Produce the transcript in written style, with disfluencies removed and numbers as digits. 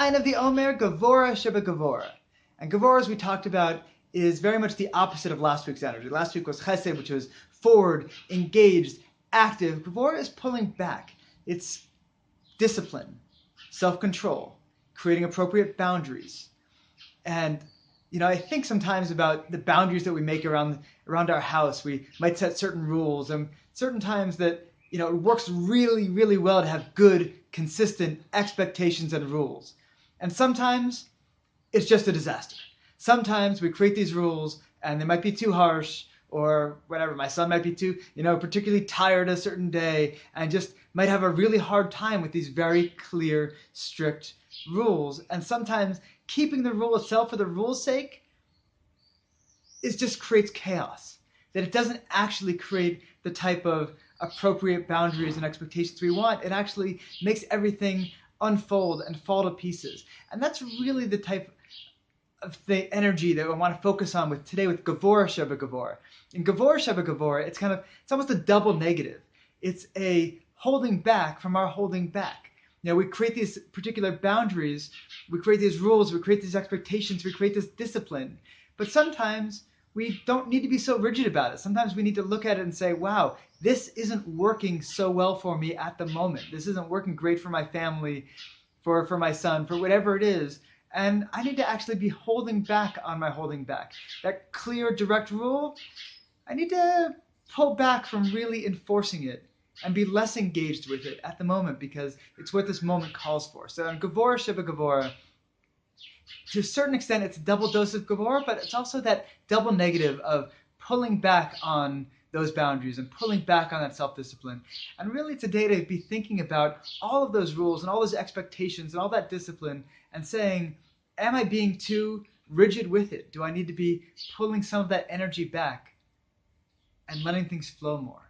sign of the Omer, Gevurah Gevurah. And Gevurah, as we talked about, is very much the opposite of last week's energy. Last week was Chesed, which was forward, engaged, active. Gevurah is pulling back. It's discipline, self-control, creating appropriate boundaries. And I think sometimes about the boundaries that we make around our house. We might set certain rules, and certain times that it works really, really well to have good, consistent expectations and rules. And sometimes it's just a disaster. Sometimes we create these rules and they might be too harsh, or whatever. My son might be too, particularly tired a certain day and just might have a really hard time with these very clear, strict rules. And sometimes keeping the rule itself for the rule's sake just creates chaos. That it doesn't actually create the type of appropriate boundaries and expectations we want. It actually makes everything unfold and fall to pieces. And that's really the type of the energy that I want to focus on with today with Gevurah Gevurah. In Gevurah Gevurah, it's almost a double negative. It's a holding back from our holding back. We create these particular boundaries, we create these rules, we create these expectations, we create this discipline. But sometimes we don't need to be so rigid about it. Sometimes we need to look at it and say, wow, this isn't working so well for me at the moment. This isn't working great for my family, for my son, for whatever it is. And I need to actually be holding back on my holding back. That clear, direct rule, I need to pull back from really enforcing it and be less engaged with it at the moment, because it's what this moment calls for. So in Gevurah Gevurah, to a certain extent, it's a double dose of Gevurah, but it's also that double negative of pulling back on those boundaries and pulling back on that self-discipline. And really, it's a day to be thinking about all of those rules and all those expectations and all that discipline and saying, am I being too rigid with it? Do I need to be pulling some of that energy back and letting things flow more?